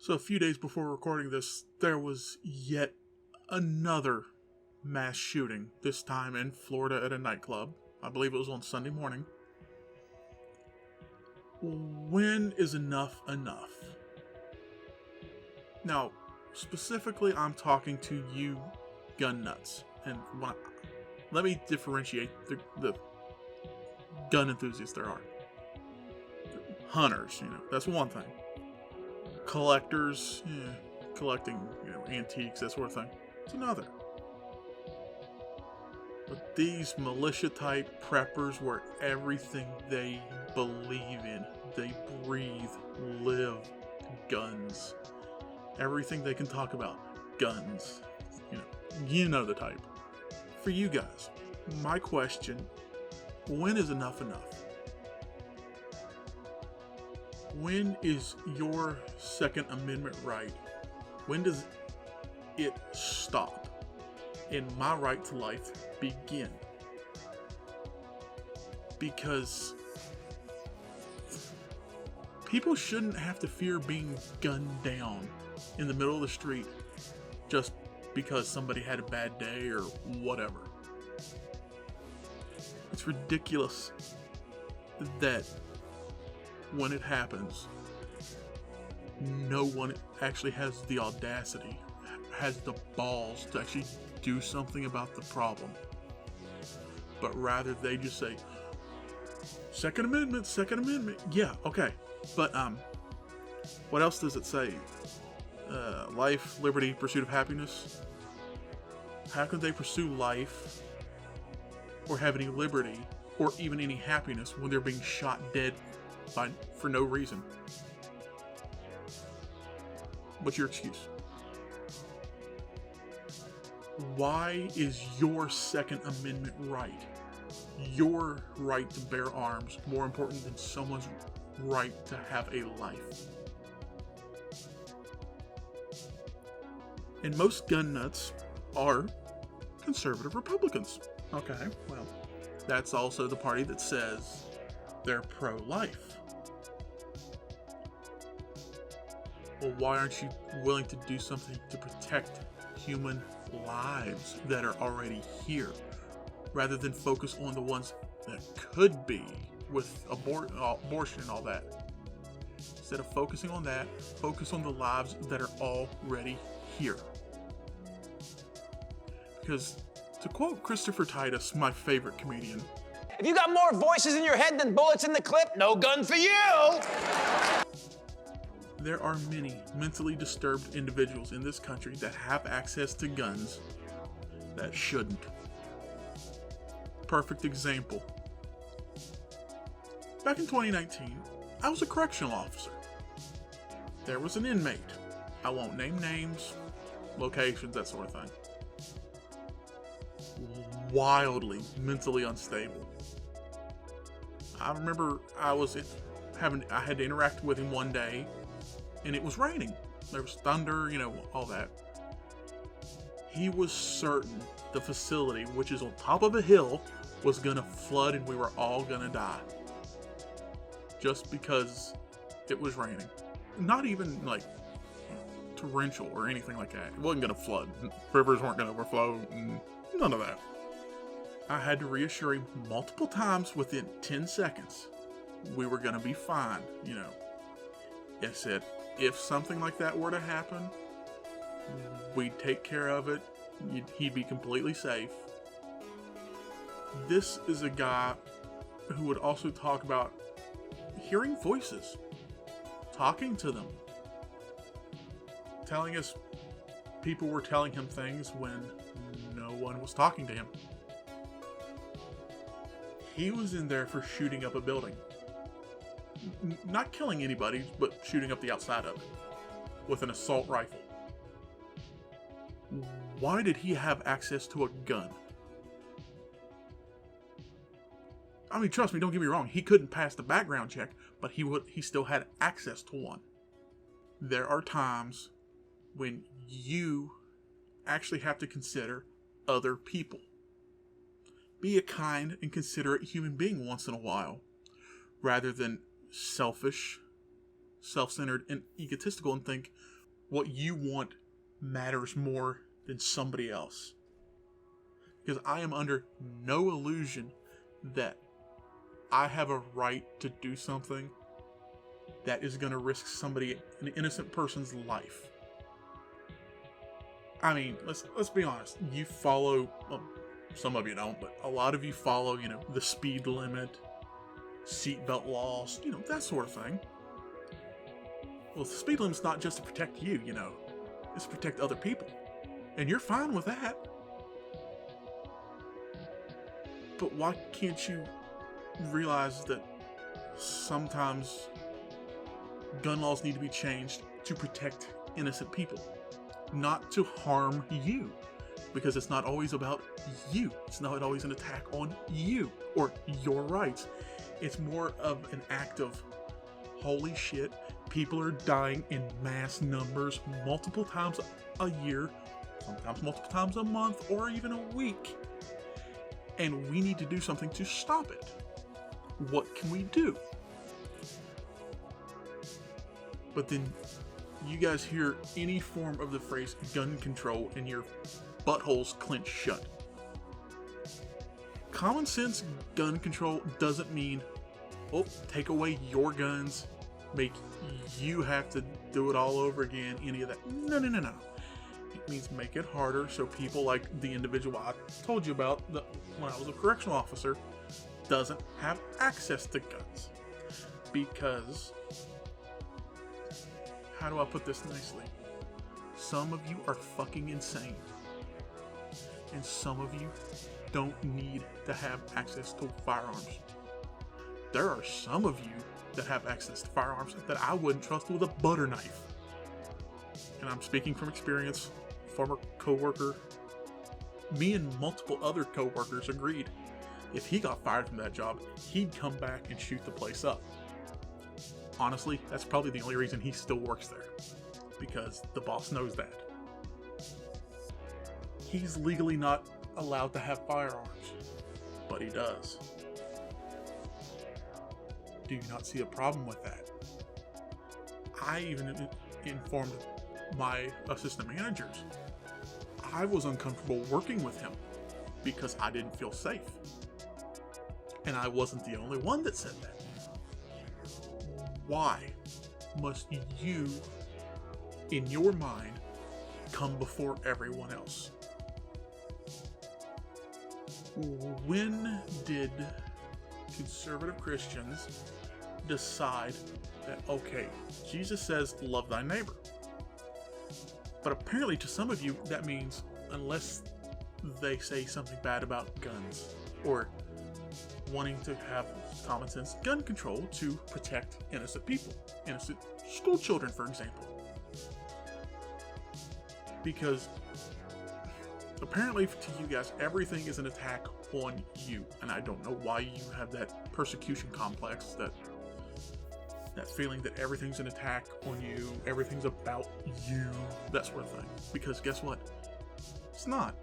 So a few days before recording this, there was yet another mass shooting, this time in Florida at a nightclub. I believe it was on Sunday morning. When is enough enough? Now, specifically, I'm talking to you gun nuts. And let me differentiate the gun enthusiasts there are. Hunters, that's one thing. Collectors, collecting, antiques, that sort of thing. It's another. But these militia-type preppers where everything they believe in, they breathe, live, guns. Everything they can talk about, guns. You know the type. For you guys, my question, when is enough enough? When is your Second Amendment right? When does it stop? And my right to life begin? Because people shouldn't have to fear being gunned down in the middle of the street just because somebody had a bad day or whatever. It's ridiculous that when it happens, no one actually has the audacity, has the balls to actually do something about the problem. But rather they just say, Second Amendment, Second Amendment. Yeah, okay. But what else does it say? Life, liberty, pursuit of happiness. How can they pursue life or have any liberty or even any happiness when they're being shot dead for no reason? What's your excuse? Why is your Second Amendment right, your right to bear arms, more important than someone's right to have a life? And most gun nuts are conservative Republicans. Okay, well, that's also the party that says they're pro-life. Well, why aren't you willing to do something to protect human lives that are already here, rather than focus on the ones that could be with abortion and all that? Instead of focusing on that, focus on the lives that are already here. Because, to quote Christopher Titus, my favorite comedian, if you got more voices in your head than bullets in the clip, no gun for you! There are many mentally disturbed individuals in this country that have access to guns that shouldn't. Perfect example. Back in 2019, I was a correctional officer. There was an inmate. I won't name names, locations, that sort of thing. Wildly mentally unstable. I remember I had to interact with him one day, and it was raining. There was thunder, all that. He was certain the facility, which is on top of a hill, was gonna flood and we were all gonna die. Just because it was raining. Not even like torrential or anything like that. It wasn't gonna flood. Rivers weren't gonna overflow. None of that. I had to reassure him multiple times within 10 seconds we were gonna be fine, I said, if something like that were to happen, we'd take care of it. He'd be completely safe. This is a guy who would also talk about hearing voices, talking to them, telling us people were telling him things when no one was talking to him. He was in there for shooting up a building. Not killing anybody, but shooting up the outside of it with an assault rifle. Why did he have access to a gun? I mean, trust me, don't get me wrong. He couldn't pass the background check, but he still had access to one. There are times when you actually have to consider other people. Be a kind and considerate human being once in a while, rather than selfish, self-centered, and egotistical and think, what you want matters more than somebody else. Because I am under no illusion that I have a right to do something that is going to risk an innocent person's life. I mean, let's be honest. You follow, well, some of you don't, but a lot of you follow, the speed limit, seatbelt laws, that sort of thing. Well, the speed limit's not just to protect you, it's to protect other people. And you're fine with that. But why can't you realize that sometimes gun laws need to be changed to protect innocent people, not to harm you? Because it's not always about you. It's not always an attack on you or your rights. It's more of an act of, holy shit, people are dying in mass numbers multiple times a year, sometimes multiple times a month, or even a week. And we need to do something to stop it. What can we do? But then you guys hear any form of the phrase gun control and your buttholes clench shut. Common sense gun control doesn't mean, take away your guns, make you have to do it all over again, any of that. No. It means make it harder so people like the individual I told you about when I was a correctional officer doesn't have access to guns. Because, how do I put this nicely? Some of you are fucking insane. And some of you don't need to have access to firearms. There are some of you that have access to firearms that I wouldn't trust with a butter knife. And I'm speaking from experience. Former co-worker, me and multiple other co-workers agreed if he got fired from that job, he'd come back and shoot the place up. Honestly, that's probably the only reason he still works there, because the boss knows that. He's legally not allowed to have firearms, but he does. Do you not see a problem with that? I even informed my assistant managers. I was uncomfortable working with him because I didn't feel safe. And I wasn't the only one that said that. Why must you, in your mind, come before everyone else? When did conservative Christians decide that, okay, Jesus says, love thy neighbor? But apparently to some of you, that means unless they say something bad about guns or wanting to have common sense gun control to protect innocent people, innocent school children, for example. Because apparently to you guys, everything is an attack on you. And I don't know why you have that persecution complex, that feeling that everything's an attack on you, everything's about you, that sort of thing. Because guess what? It's not.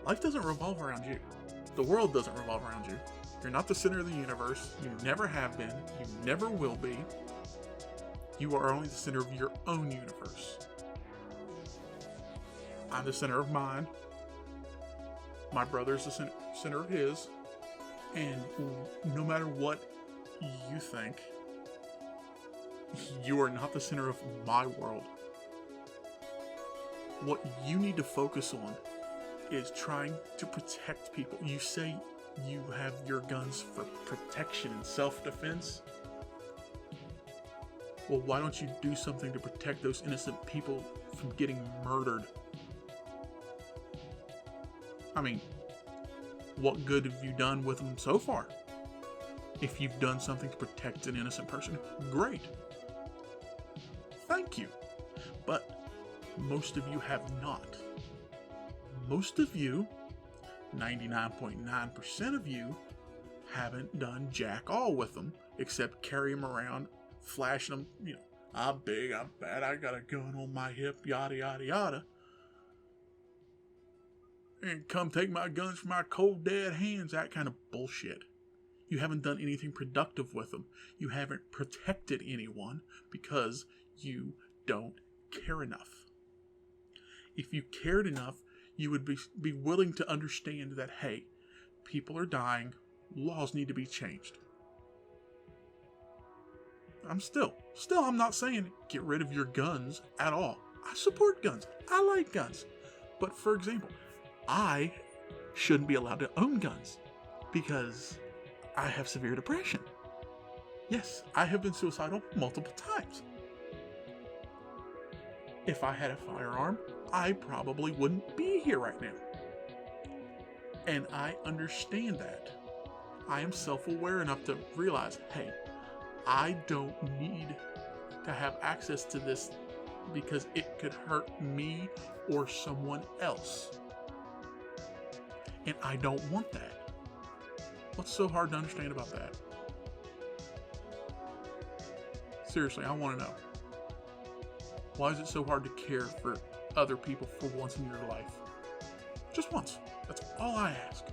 Life doesn't revolve around you. The world doesn't revolve around you. You're not the center of the universe. You never have been. You never will be. You are only the center of your own universe. I'm the center of mine. My brother's the center of his. And no matter what you think, you are not the center of my world. What you need to focus on is trying to protect people. You say you have your guns for protection and self-defense. Well, why don't you do something to protect those innocent people from getting murdered? I mean, what good have you done with them so far? If you've done something to protect an innocent person, great. Thank you. But most of you have not. Most of you, 99.9% of you, haven't done jack all with them, except carry them around, flashing them, I'm big, I'm bad, I got a gun on my hip, yada, yada, yada. And come take my guns from my cold dead hands, that kind of bullshit. You haven't done anything productive with them. You haven't protected anyone because you don't care enough. If you cared enough, you would be willing to understand that, hey, people are dying, laws need to be changed. I'm not saying get rid of your guns at all. I support guns. I like guns. But for example, I shouldn't be allowed to own guns because I have severe depression. Yes, I have been suicidal multiple times. If I had a firearm, I probably wouldn't be here right now. And I understand that. I am self-aware enough to realize, hey, I don't need to have access to this because it could hurt me or someone else. And I don't want that. What's so hard to understand about that? Seriously, I want to know. Why is it so hard to care for other people for once in your life? Just once. That's all I ask.